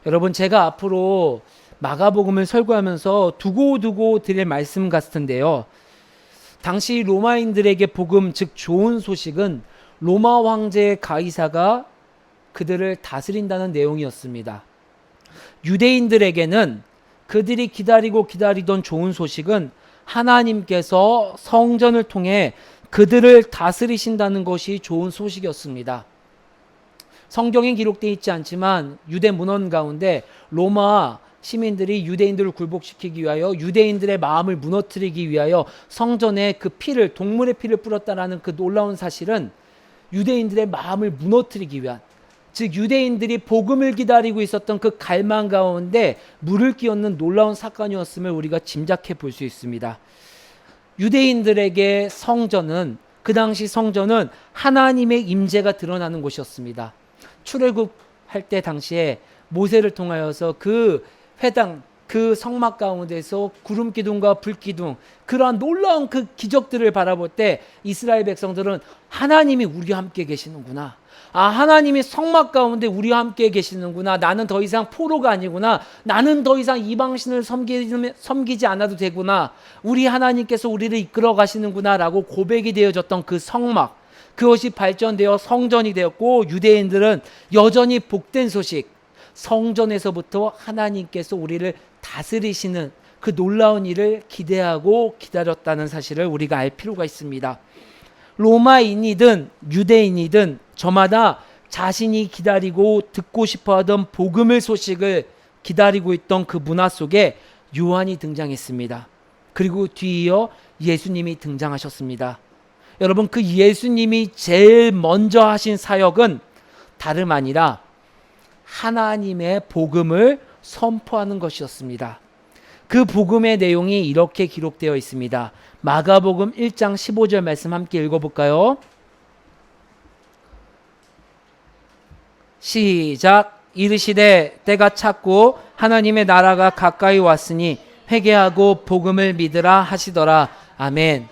여러분, 제가 앞으로 마가복음을 설교하면서 두고두고 드릴 말씀 같은데요. 당시 로마인들에게 복음, 즉 좋은 소식은 로마 황제 가이사가 그들을 다스린다는 내용이었습니다. 유대인들에게는 그들이 기다리던 좋은 소식은 하나님께서 성전을 통해 그들을 다스리신다는 것이 좋은 소식이었습니다. 성경에 기록되어 있지 않지만 유대 문헌 가운데 로마 시민들이 유대인들을 굴복시키기 위하여, 유대인들의 마음을 무너뜨리기 위하여 성전에 그 피를, 동물의 피를 뿌렸다라는 그 놀라운 사실은 유대인들의 마음을 무너뜨리기 위한, 즉 유대인들이 복음을 기다리고 있었던 그 갈망 가운데 물을 끼얹는 놀라운 사건이었음을 우리가 짐작해 볼 수 있습니다. 유대인들에게 성전은, 그 당시 성전은 하나님의 임재가 드러나는 곳이었습니다. 출애굽할 때 당시에 모세를 통하여서 그 회당, 그 성막 가운데서 구름 기둥과 불 기둥, 그러한 놀라운 그 기적들을 바라볼 때 이스라엘 백성들은 하나님이 우리와 함께 계시는구나, 하나님이 성막 가운데 우리와 함께 계시는구나, 나는 더 이상 포로가 아니구나, 나는 더 이상 이방신을 섬기지 않아도 되구나, 우리 하나님께서 우리를 이끌어 가시는구나 라고 고백이 되어졌던 그 성막, 그것이 발전되어 성전이 되었고, 유대인들은 여전히 복된 소식, 성전에서부터 하나님께서 우리를 다스리시는 그 놀라운 일을 기대하고 기다렸다는 사실을 우리가 알 필요가 있습니다. 로마인이든 유대인이든 저마다 자신이 기다리고 듣고 싶어하던 복음의 소식을 기다리고 있던 그 문화 속에 요한이 등장했습니다. 그리고 뒤이어 예수님이 등장하셨습니다. 여러분, 그 예수님이 제일 먼저 하신 사역은 다름 아니라 하나님의 복음을 선포하는 것이었습니다. 그 복음의 내용이 이렇게 기록되어 있습니다. 마가복음 1장 15절 말씀 함께 읽어볼까요? 시작. 이르시되 때가 찼고 하나님의 나라가 가까이 왔으니 회개하고 복음을 믿으라 하시더라. 아멘.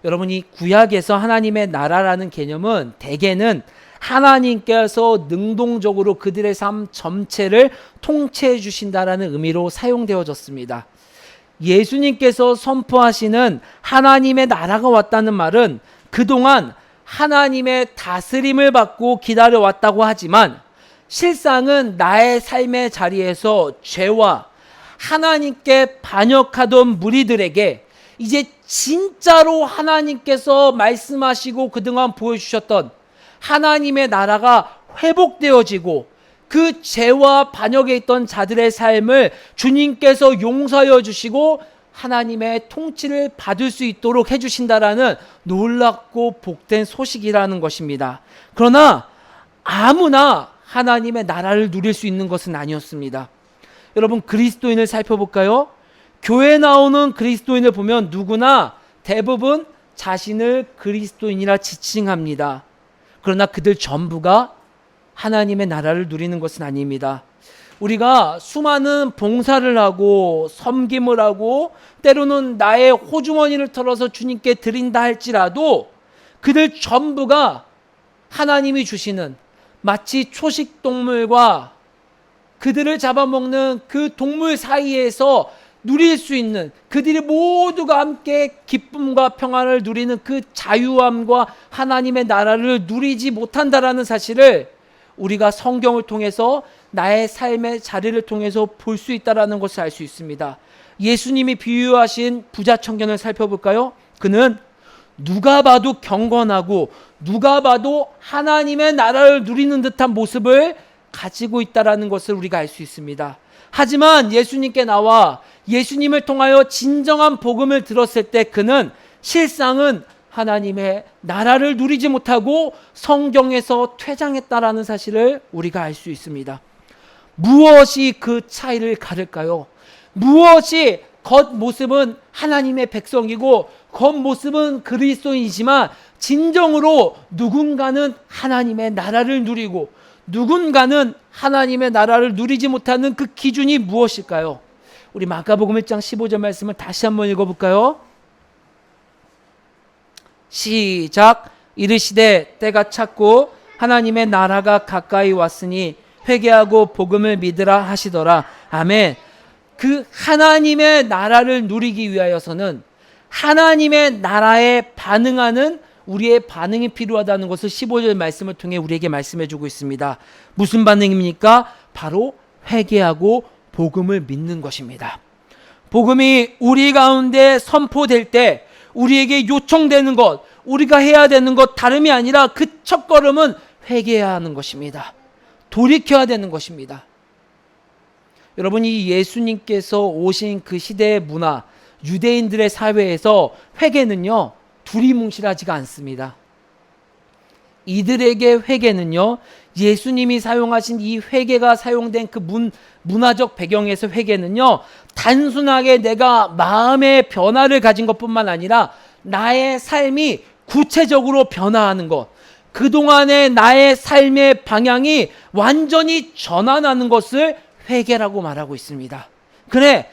여러분이 구약에서 하나님의 나라라는 개념은 대개는 하나님께서 능동적으로 그들의 삶 전체를 통치해 주신다라는 의미로 사용되어졌습니다. 예수님께서 선포하시는 하나님의 나라가 왔다는 말은 그동안 하나님의 다스림을 받고 기다려왔다고 하지만 실상은 나의 삶의 자리에서 죄와 하나님께 반역하던 무리들에게 이제 진짜로 하나님께서 말씀하시고 그동안 보여주셨던 하나님의 나라가 회복되어지고 그 죄와 반역에 있던 자들의 삶을 주님께서 용서하여 주시고 하나님의 통치를 받을 수 있도록 해주신다라는 놀랍고 복된 소식이라는 것입니다. 그러나 아무나 하나님의 나라를 누릴 수 있는 것은 아니었습니다. 여러분, 그리스도인을 살펴볼까요? 교회에 나오는 그리스도인을 보면 누구나 대부분 자신을 그리스도인이라 지칭합니다. 그러나 그들 전부가 하나님의 나라를 누리는 것은 아닙니다. 우리가 수많은 봉사를 하고 섬김을 하고 때로는 나의 호주머니를 털어서 주님께 드린다 할지라도 그들 전부가 하나님이 주시는 마치 초식동물과 그들을 잡아먹는 그 동물 사이에서 누릴 수 있는, 그들이 모두가 함께 기쁨과 평안을 누리는 그 자유함과 하나님의 나라를 누리지 못한다라는 사실을 우리가 성경을 통해서 나의 삶의 자리를 통해서 볼 수 있다라는 것을 알 수 있습니다. 예수님이 비유하신 부자 청년을 살펴볼까요? 그는 누가 봐도 경건하고 누가 봐도 하나님의 나라를 누리는 듯한 모습을 가지고 있다라는 것을 우리가 알 수 있습니다. 하지만 예수님께 나와 예수님을 통하여 진정한 복음을 들었을 때 그는 실상은 하나님의 나라를 누리지 못하고 성경에서 퇴장했다라는 사실을 우리가 알 수 있습니다. 무엇이 그 차이를 가를까요? 무엇이 겉모습은 하나님의 백성이고 겉모습은 그리스도인이지만 진정으로 누군가는 하나님의 나라를 누리고 누군가는 하나님의 나라를 누리지 못하는 그 기준이 무엇일까요? 우리 마가복음 1장 15절 말씀을 다시 한번 읽어볼까요? 시작. 이르시되 때가 찼고 하나님의 나라가 가까이 왔으니 회개하고 복음을 믿으라 하시더라. 아멘. 그 하나님의 나라를 누리기 위하여서는 하나님의 나라에 반응하는 우리의 반응이 필요하다는 것을 15절 말씀을 통해 우리에게 말씀해 주고 있습니다. 무슨 반응입니까? 바로 회개하고 복음을 믿는 것입니다. 복음이 우리 가운데 선포될 때 우리에게 요청되는 것, 우리가 해야 되는 것 다름이 아니라 그 첫걸음은 회개해야 하는 것입니다. 돌이켜야 되는 것입니다. 여러분, 이 예수님께서 오신 그 시대의 문화, 유대인들의 사회에서 회개는요, 두리뭉실하지가 않습니다. 이들에게 회개는요, 예수님이 사용하신 이 회개가 사용된 그 문화적 배경에서 회개는요, 단순하게 내가 마음의 변화를 가진 것뿐만 아니라 나의 삶이 구체적으로 변화하는 것, 그동안의 나의 삶의 방향이 완전히 전환하는 것을 회개라고 말하고 있습니다. 그래,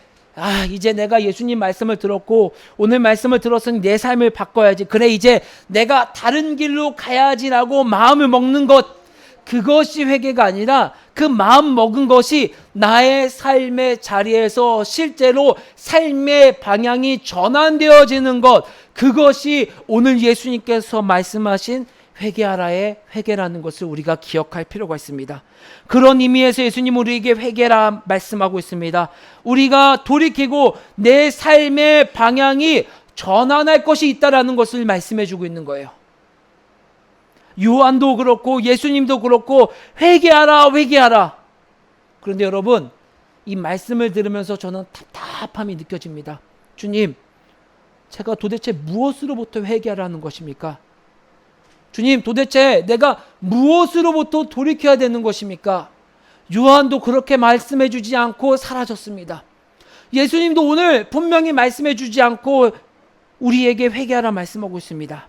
이제 내가 예수님 말씀을 들었고 오늘 말씀을 들었으니 내 삶을 바꿔야지. 그래, 이제 내가 다른 길로 가야지라고 마음을 먹는 것, 그것이 회개가 아니라 그 마음 먹은 것이 나의 삶의 자리에서 실제로 삶의 방향이 전환되어지는 것, 그것이 오늘 예수님께서 말씀하신 회개하라의 회개라는 것을 우리가 기억할 필요가 있습니다. 그런 의미에서 예수님은 우리에게 회개라 말씀하고 있습니다. 우리가 돌이키고 내 삶의 방향이 전환할 것이 있다라는 것을 말씀해 주고 있는 거예요. 요한도 그렇고 예수님도 그렇고 회개하라, 회개하라. 그런데 여러분, 이 말씀을 들으면서 저는 답답함이 느껴집니다. 주님, 제가 도대체 무엇으로부터 회개하라는 것입니까? 주님, 도대체 내가 무엇으로부터 돌이켜야 되는 것입니까? 요한도 그렇게 말씀해 주지 않고 사라졌습니다. 예수님도 오늘 분명히 말씀해 주지 않고 우리에게 회개하라 말씀하고 있습니다.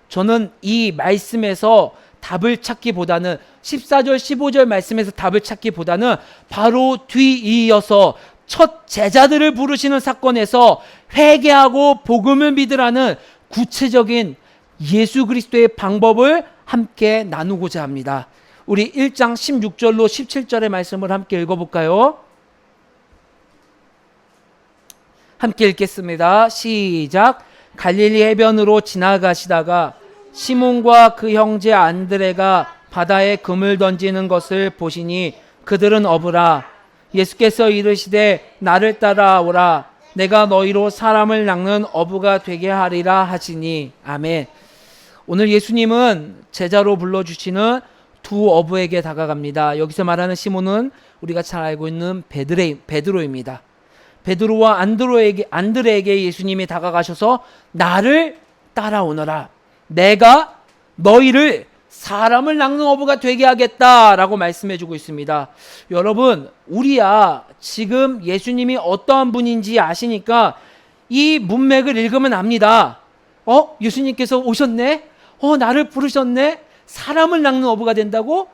저는 이 말씀에서 답을 찾기보다는 14절 15절 말씀에서 답을 찾기보다는 바로 뒤이어서 첫 제자들을 부르시는 사건에서 회개하고 복음을 믿으라는 구체적인 예수 그리스도의 방법을 함께 나누고자 합니다. 우리 1장 16절로 17절의 말씀을 함께 읽어볼까요? 함께 읽겠습니다. 시작. 갈릴리 해변으로 지나가시다가 시몬과 그 형제 안드레가 바다에 금을 던지는 것을 보시니 그들은 어부라. 예수께서 이르시되 나를 따라오라. 내가 너희로 사람을 낚는 어부가 되게 하리라 하시니. 아멘. 오늘 예수님은 제자로 불러주시는 두 어부에게 다가갑니다. 여기서 말하는 시몬은 우리가 잘 알고 있는 베드로입니다. 베드로와 안드레에게 예수님이 다가가셔서 나를 따라오너라. 내가 너희를 사람을 낚는 어부가 되게 하겠다라고 말씀해 주고 있습니다. 여러분, 우리야 지금 예수님이 어떠한 분인지 아시니까 이 문맥을 읽으면 압니다. 예수님께서 오셨네? 나를 부르셨네? 사람을 낚는 어부가 된다고?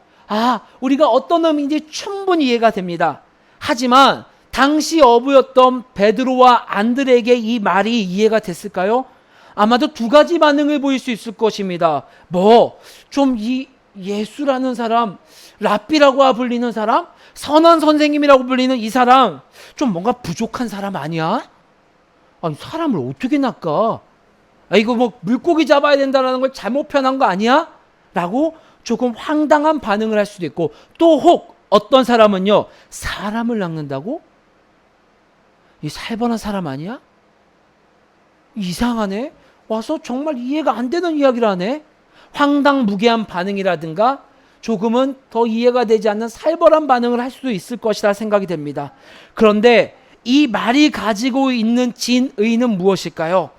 우리가 어떤 의미인지 충분히 이해가 됩니다. 하지만 당시 어부였던 베드로와 안드레에게 이 말이 이해가 됐을까요? 아마도 두 가지 반응을 보일 수 있을 것입니다. 좀 이 예수라는 사람, 랍비라고 불리는 사람, 선한 선생님이라고 불리는 이 사람, 좀 뭔가 부족한 사람 아니야? 아니, 사람을 어떻게 낚아? 이거 물고기 잡아야 된다는 걸 잘못 표현한 거 아니야? 라고 조금 황당한 반응을 할 수도 있고, 또 혹 어떤 사람은요, 사람을 낚는다고? 이 살벌한 사람 아니야? 이상하네? 와서 정말 이해가 안 되는 이야기를 하네? 황당무계한 반응이라든가 조금은 더 이해가 되지 않는 살벌한 반응을 할 수도 있을 것이라 생각이 됩니다. 그런데 이 말이 가지고 있는 진의는 무엇일까요?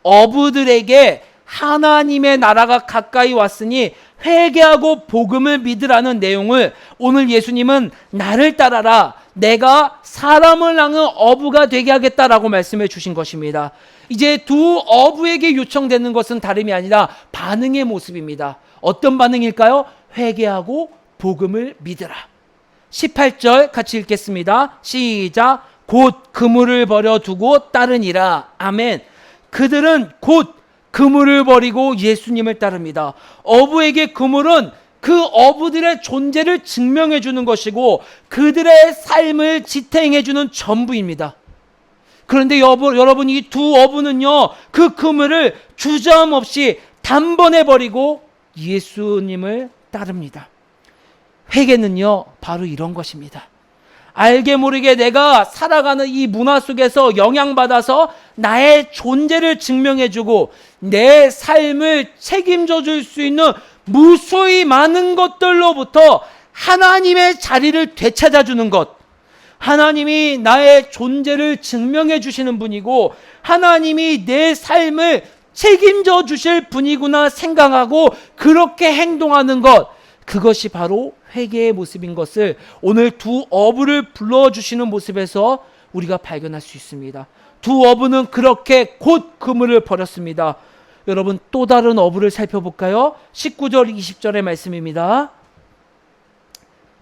어부들에게 하나님의 나라가 가까이 왔으니 회개하고 복음을 믿으라는 내용을 오늘 예수님은 나를 따라라, 내가 사람을 낚는 어부가 되게 하겠다라고 말씀해 주신 것입니다. 이제 두 어부에게 요청되는 것은 다름이 아니라 반응의 모습입니다. 어떤 반응일까요? 회개하고 복음을 믿으라. 18절 같이 읽겠습니다. 시작. 곧 그물을 버려두고 따르니라. 아멘. 그들은 곧 그물을 버리고 예수님을 따릅니다. 어부에게 그물은 그 어부들의 존재를 증명해 주는 것이고 그들의 삶을 지탱해 주는 전부입니다. 그런데 여러분, 이 두 어부는요, 그 그물을 주저함없이 단번에 버리고 예수님을 따릅니다. 회개는요, 바로 이런 것입니다. 알게 모르게 내가 살아가는 이 문화 속에서 영향받아서 나의 존재를 증명해주고 내 삶을 책임져 줄 수 있는 무수히 많은 것들로부터 하나님의 자리를 되찾아주는 것, 하나님이 나의 존재를 증명해 주시는 분이고 하나님이 내 삶을 책임져 주실 분이구나 생각하고 그렇게 행동하는 것, 그것이 바로 회개의 모습인 것을 오늘 두 어부를 불러주시는 모습에서 우리가 발견할 수 있습니다. 두 어부는 그렇게 곧 그물을 버렸습니다. 여러분, 또 다른 어부를 살펴볼까요? 19절 20절의 말씀입니다.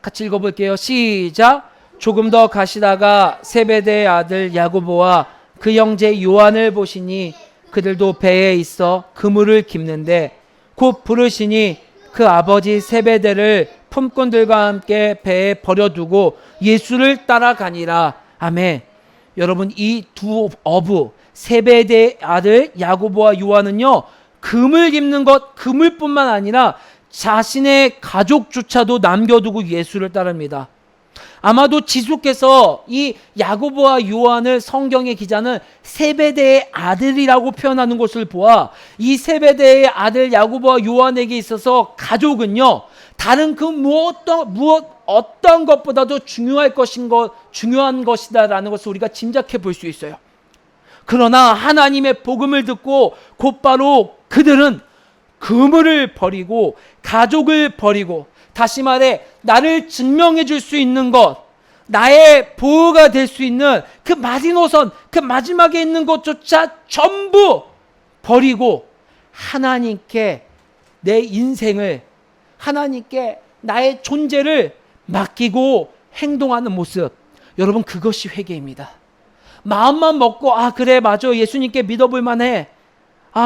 같이 읽어볼게요. 시작. 조금 더 가시다가 세베대의 아들 야고보와 그 형제 요한을 보시니 그들도 배에 있어 그물을 깁는데 곧 부르시니 그 아버지 세베대를 품꾼들과 함께 배에 버려두고 예수를 따라가니라. 아멘. 여러분, 이 두 어부 세베대의 아들 야고보와 요한은요, 그물 깁는 것, 그물뿐만 아니라 자신의 가족조차도 남겨두고 예수를 따릅니다. 아마도 지수께서 이 야고보와 요한을 성경의 기자는 세베대의 아들이라고 표현하는 것을 보아 이 세베대의 아들 야고보와 요한에게 있어서 가족은요, 다른 그 어떤 것보다도 중요한 것이다라는 것을 우리가 짐작해 볼 수 있어요. 그러나 하나님의 복음을 듣고 곧바로 그들은 그물을 버리고 가족을 버리고, 다시 말해 나를 증명해 줄 수 있는 것, 나의 보호가 될 수 있는 그 마지노선, 그 마지막에 있는 것조차 전부 버리고 하나님께 내 인생을, 하나님께 나의 존재를 맡기고 행동하는 모습, 여러분, 그것이 회개입니다. 마음만 먹고 그래 맞아 예수님께 믿어볼 만해,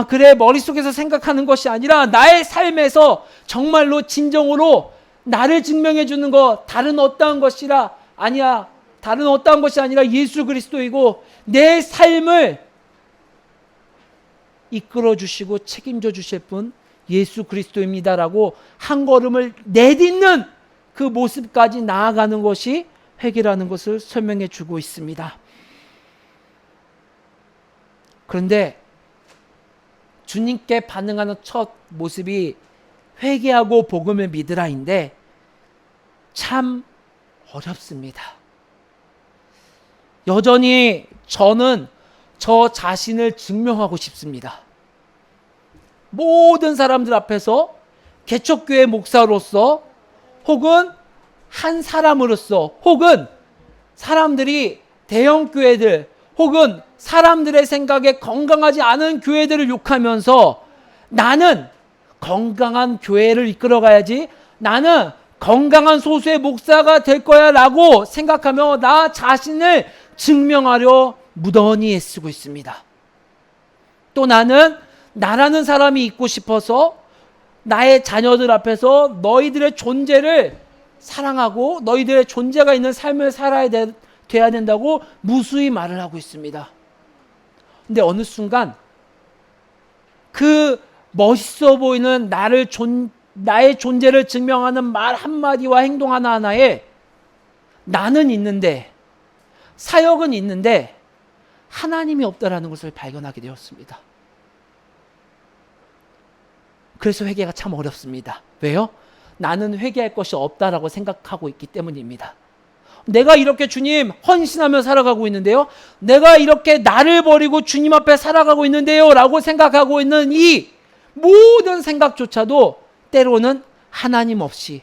그래 머릿속에서 생각하는 것이 아니라 나의 삶에서 정말로 진정으로 나를 증명해 주는 것, 다른 어떠한 것이 아니라 예수 그리스도이고 내 삶을 이끌어 주시고 책임져 주실 분 예수 그리스도입니다라고 한 걸음을 내딛는 그 모습까지 나아가는 것이 회개라는 것을 설명해 주고 있습니다. 그런데 주님께 반응하는 첫 모습이 회개하고 복음을 믿으라인데 참 어렵습니다. 여전히 저는 저 자신을 증명하고 싶습니다. 모든 사람들 앞에서 개척교회 목사로서, 혹은 한 사람으로서, 혹은 사람들이 대형 교회들, 혹은 사람들의 생각에 건강하지 않은 교회들을 욕하면서 나는 건강한 교회를 이끌어가야지, 나는 건강한 소수의 목사가 될 거야 라고 생각하며 나 자신을 증명하려 무던히 애쓰고 있습니다. 또 나는 나라는 사람이 있고 싶어서 나의 자녀들 앞에서 너희들의 존재를 사랑하고 너희들의 존재가 있는 삶을 살아야 돼야 된다고 무수히 말을 하고 있습니다. 근데 어느 순간 그 멋있어 보이는 나의 존재를 증명하는 말 한마디와 행동 하나하나에 나는 있는데, 사역은 있는데 하나님이 없다라는 것을 발견하게 되었습니다. 그래서 회개가 참 어렵습니다. 왜요? 나는 회개할 것이 없다라고 생각하고 있기 때문입니다. 내가 이렇게 주님 헌신하며 살아가고 있는데요, 내가 이렇게 나를 버리고 주님 앞에 살아가고 있는데요 라고 생각하고 있는 이 모든 생각조차도 때로는 하나님 없이,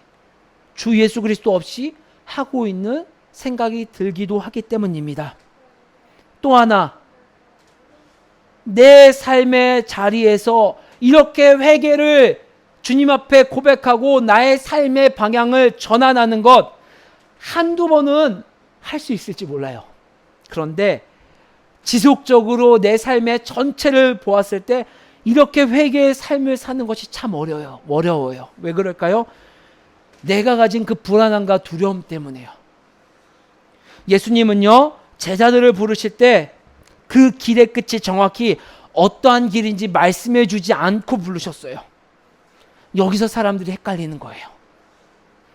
주 예수 그리스도 없이 하고 있는 생각이 들기도 하기 때문입니다. 또 하나, 내 삶의 자리에서 이렇게 회개를 주님 앞에 고백하고 나의 삶의 방향을 전환하는 것, 한두 번은 할 수 있을지 몰라요. 그런데 지속적으로 내 삶의 전체를 보았을 때 이렇게 회개의 삶을 사는 것이 참 어려워요. 왜 그럴까요? 내가 가진 그 불안함과 두려움 때문에요. 예수님은요, 제자들을 부르실 때 그 길의 끝이 정확히 어떠한 길인지 말씀해 주지 않고 부르셨어요. 여기서 사람들이 헷갈리는 거예요.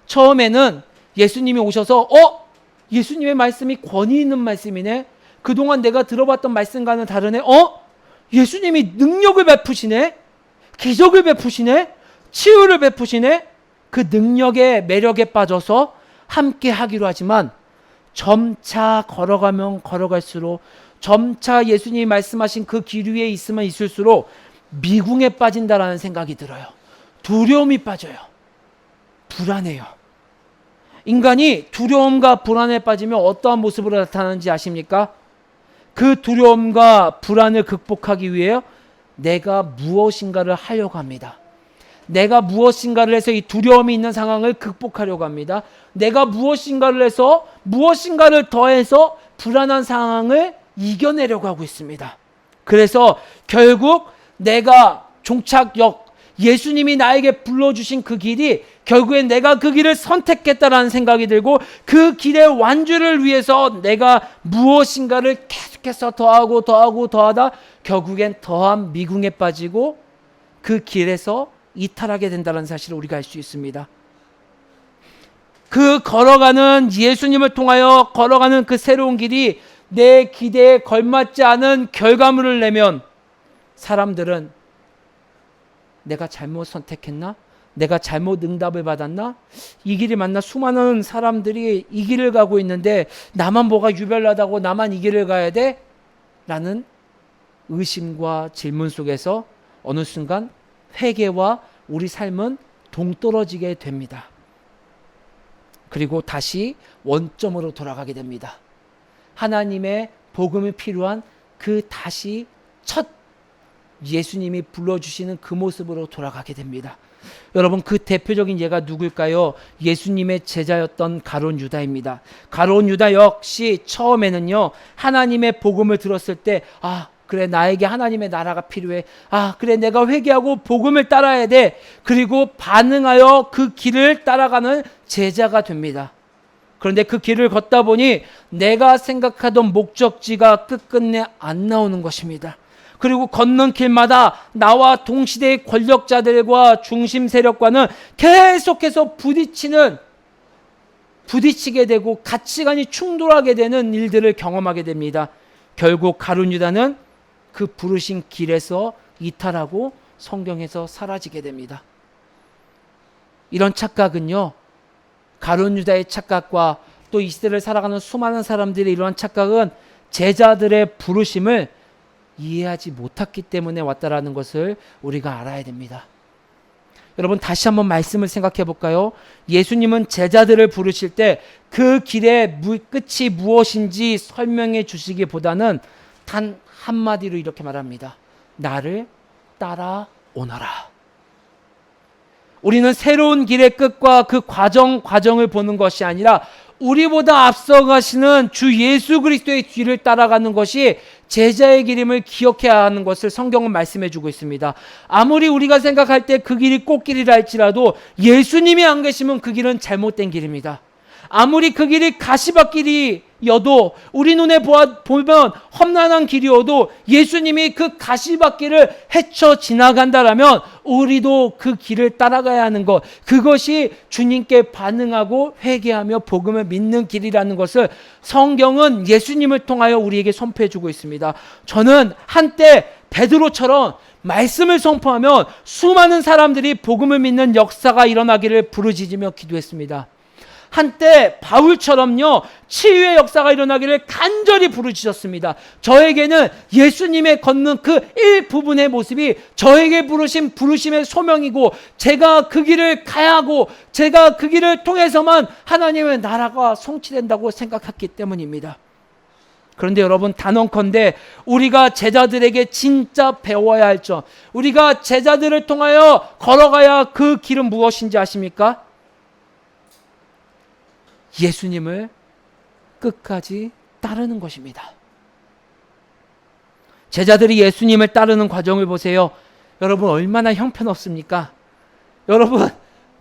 처음에는 예수님이 오셔서 예수님의 말씀이 권위 있는 말씀이네. 그동안 내가 들어봤던 말씀과는 다르네. 예수님이 능력을 베푸시네. 기적을 베푸시네. 치유를 베푸시네. 그 능력의 매력에 빠져서 함께 하기로 하지만 점차 걸어가면 걸어갈수록, 점차 예수님이 말씀하신 그 길 위에 있으면 있을수록 미궁에 빠진다라는 생각이 들어요. 두려움이 빠져요. 불안해요. 인간이 두려움과 불안에 빠지면 어떠한 모습으로 나타나는지 아십니까? 그 두려움과 불안을 극복하기 위해 내가 무엇인가를 하려고 합니다. 내가 무엇인가를 해서 이 두려움이 있는 상황을 극복하려고 합니다. 내가 무엇인가를 해서, 무엇인가를 더해서 불안한 상황을 이겨내려고 하고 있습니다. 그래서 결국 내가 종착역, 예수님이 나에게 불러주신 그 길이 결국엔 내가 그 길을 선택했다라는 생각이 들고, 그 길의 완주를 위해서 내가 무엇인가를 계속해서 더하다 결국엔 더한 미궁에 빠지고 그 길에서 이탈하게 된다는 사실을 우리가 알 수 있습니다. 그 걸어가는, 예수님을 통하여 걸어가는 그 새로운 길이 내 기대에 걸맞지 않은 결과물을 내면 사람들은 내가 잘못 선택했나? 내가 잘못 응답을 받았나? 이 길이 맞나? 수많은 사람들이 이 길을 가고 있는데 나만 뭐가 유별나다고, 나만 이 길을 가야 돼? 라는 의심과 질문 속에서 어느 순간 회개와 우리 삶은 동떨어지게 됩니다. 그리고 다시 원점으로 돌아가게 됩니다. 하나님의 복음이 필요한 그 다시 첫 예수님이 불러주시는 그 모습으로 돌아가게 됩니다. 여러분, 그 대표적인 예가 누굴까요? 예수님의 제자였던 가룟 유다입니다. 가룟 유다 역시 처음에는요, 하나님의 복음을 들었을 때 그래, 나에게 하나님의 나라가 필요해. 그래, 내가 회개하고 복음을 따라야 돼. 그리고 반응하여 그 길을 따라가는 제자가 됩니다. 그런데 그 길을 걷다 보니 내가 생각하던 목적지가 끝끝내 안 나오는 것입니다. 그리고 걷는 길마다 나와 동시대의 권력자들과 중심 세력과는 계속해서 부딪히게 되고 가치관이 충돌하게 되는 일들을 경험하게 됩니다. 결국 가룟 유다는 그 부르신 길에서 이탈하고 성경에서 사라지게 됩니다. 이런 착각은요, 가룟 유다의 착각과 또 이 시대를 살아가는 수많은 사람들의 이러한 착각은 제자들의 부르심을 이해하지 못했기 때문에 왔다라는 것을 우리가 알아야 됩니다. 여러분, 다시 한번 말씀을 생각해 볼까요? 예수님은 제자들을 부르실 때 그 길의 끝이 무엇인지 설명해 주시기보다는 단 한마디로 이렇게 말합니다. 나를 따라오너라. 우리는 새로운 길의 끝과 그 과정을 보는 것이 아니라 우리보다 앞서가시는 주 예수 그리스도의 뒤를 따라가는 것이 제자의 길임을 기억해야 하는 것을 성경은 말씀해 주고 있습니다. 아무리 우리가 생각할 때 그 길이 꽃길이라 할지라도 예수님이 안 계시면 그 길은 잘못된 길입니다. 아무리 그 길이 가시밭길이어도, 우리 눈에 보면 험난한 길이어도 예수님이 그 가시밭길을 헤쳐 지나간다라면 우리도 그 길을 따라가야 하는 것, 그것이 주님께 반응하고 회개하며 복음을 믿는 길이라는 것을 성경은 예수님을 통하여 우리에게 선포해 주고 있습니다. 저는 한때 베드로처럼 말씀을 선포하면 수많은 사람들이 복음을 믿는 역사가 일어나기를 부르짖으며 기도했습니다. 한때 바울처럼요, 치유의 역사가 일어나기를 간절히 부르짖었습니다. 저에게는 예수님의 걷는 그 일부분의 모습이 저에게 부르신 부르심의 소명이고, 제가 그 길을 가야 하고, 제가 그 길을 통해서만 하나님의 나라가 성취된다고 생각했기 때문입니다. 그런데 여러분, 단언컨대 우리가 제자들에게 진짜 배워야 할 점, 우리가 제자들을 통하여 걸어가야 그 길은 무엇인지 아십니까? 예수님을 끝까지 따르는 것입니다. 제자들이 예수님을 따르는 과정을 보세요. 여러분, 얼마나 형편없습니까? 여러분,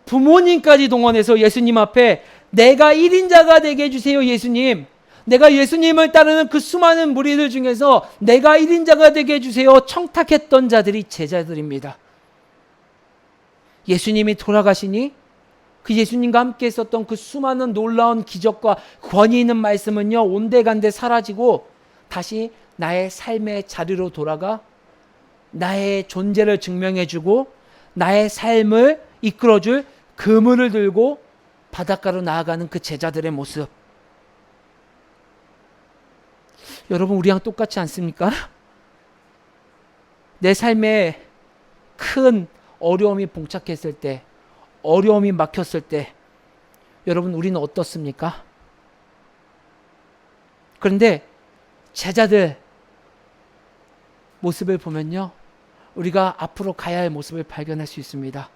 부모님까지 동원해서 예수님 앞에 내가 1인자가 되게 해주세요, 예수님. 내가 예수님을 따르는 그 수많은 무리들 중에서 내가 1인자가 되게 해주세요. 청탁했던 자들이 제자들입니다. 예수님이 돌아가시니 그 예수님과 함께 있었던 그 수많은 놀라운 기적과 권위 있는 말씀은요, 온데간데 사라지고 다시 나의 삶의 자리로 돌아가 나의 존재를 증명해주고 나의 삶을 이끌어줄 그물을 들고 바닷가로 나아가는 그 제자들의 모습. 여러분, 우리랑 똑같지 않습니까? 내 삶에 큰 어려움이 봉착했을 때, 어려움이 막혔을 때, 여러분, 우리는 어떻습니까? 그런데 제자들 모습을 보면요, 우리가 앞으로 가야 할 모습을 발견할 수 있습니다.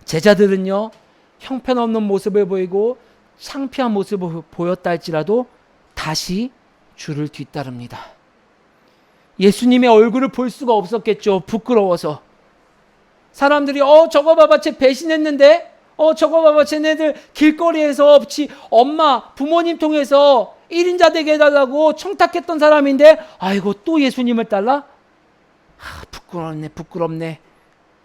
제자들은요, 형편없는 모습을 보이고 창피한 모습을 보였다 할지라도 다시 주를 뒤따릅니다. 예수님의 얼굴을 볼 수가 없었겠죠. 부끄러워서. 사람들이 저거 봐봐, 쟤 배신했는데, 저거 봐봐, 쟤네들 길거리에서 엄마, 부모님 통해서 1인자 되게 해달라고 청탁했던 사람인데, 아이고 또 예수님을 따라? 부끄럽네, 부끄럽네.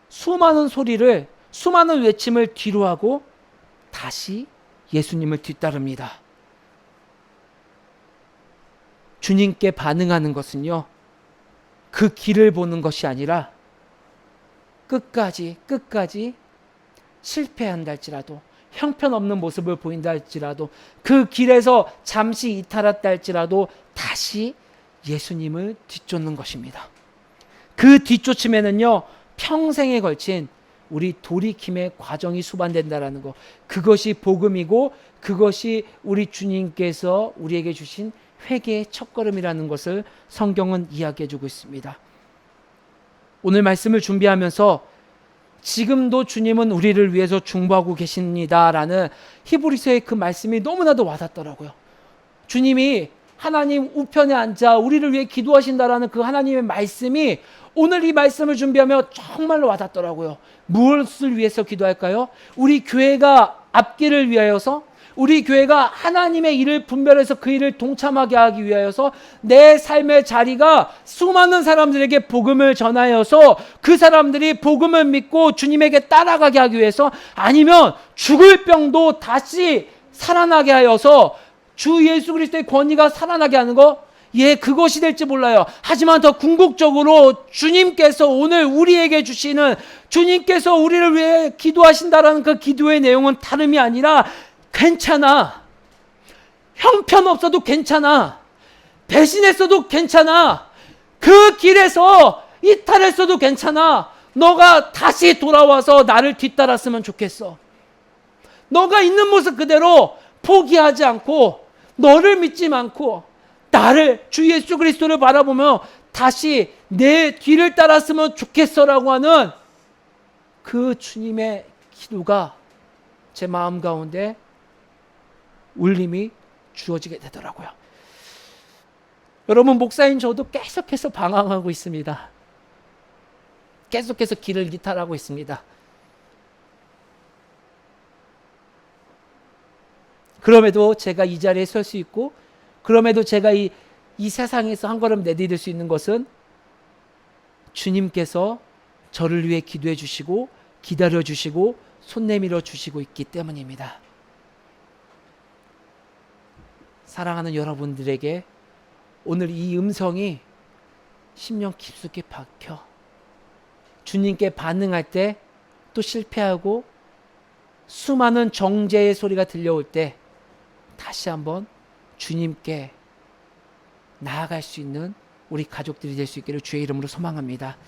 수많은 소리를, 수많은 외침을 뒤로 하고 다시 예수님을 뒤따릅니다. 주님께 반응하는 것은요, 그 길을 보는 것이 아니라 끝까지 실패한다 할지라도, 형편없는 모습을 보인다 할지라도, 그 길에서 잠시 이탈했다 할지라도 다시 예수님을 뒤쫓는 것입니다. 그 뒤쫓음에는요, 평생에 걸친 우리 돌이킴의 과정이 수반된다라는 것, 그것이 복음이고 그것이 우리 주님께서 우리에게 주신 회개의 첫걸음이라는 것을 성경은 이야기해 주고 있습니다. 오늘 말씀을 준비하면서 지금도 주님은 우리를 위해서 중보하고 계십니다라는 히브리서의 그 말씀이 너무나도 와닿더라고요. 주님이 하나님 우편에 앉아 우리를 위해 기도하신다라는 그 하나님의 말씀이 오늘 이 말씀을 준비하며 정말로 와닿더라고요. 무엇을 위해서 기도할까요? 우리 교회가 앞길을 위하여서, 우리 교회가 하나님의 일을 분별해서 그 일을 동참하게 하기 위하여서, 내 삶의 자리가 수많은 사람들에게 복음을 전하여서 그 사람들이 복음을 믿고 주님에게 따라가게 하기 위해서, 아니면 죽을 병도 다시 살아나게 하여서 주 예수 그리스도의 권위가 살아나게 하는 것, 그것이 될지 몰라요. 하지만 더 궁극적으로 주님께서 오늘 우리에게 주시는, 주님께서 우리를 위해 기도하신다라는 그 기도의 내용은 다름이 아니라, 괜찮아, 형편없어도 괜찮아, 배신했어도 괜찮아, 그 길에서 이탈했어도 괜찮아, 너가 다시 돌아와서 나를 뒤따랐으면 좋겠어. 너가 있는 모습 그대로 포기하지 않고, 너를 믿지 않고 나를, 주 예수 그리스도를 바라보며 다시 내 뒤를 따랐으면 좋겠어라고 하는 그 주님의 기도가 제 마음 가운데 울림이 주어지게 되더라고요. 여러분, 목사인 저도 계속해서 방황하고 있습니다. 계속해서 길을 이탈하고 있습니다. 그럼에도 제가 이 자리에 설 수 있고, 그럼에도 제가 이 세상에서 한 걸음 내디딜 수 있는 것은 주님께서 저를 위해 기도해 주시고 기다려 주시고 손 내밀어 주시고 있기 때문입니다. 사랑하는 여러분들에게 오늘 이 음성이 심령 깊숙이 박혀 주님께 반응할 때 또 실패하고 수많은 정죄의 소리가 들려올 때 다시 한번 주님께 나아갈 수 있는 우리 가족들이 될 수 있기를 주의 이름으로 소망합니다.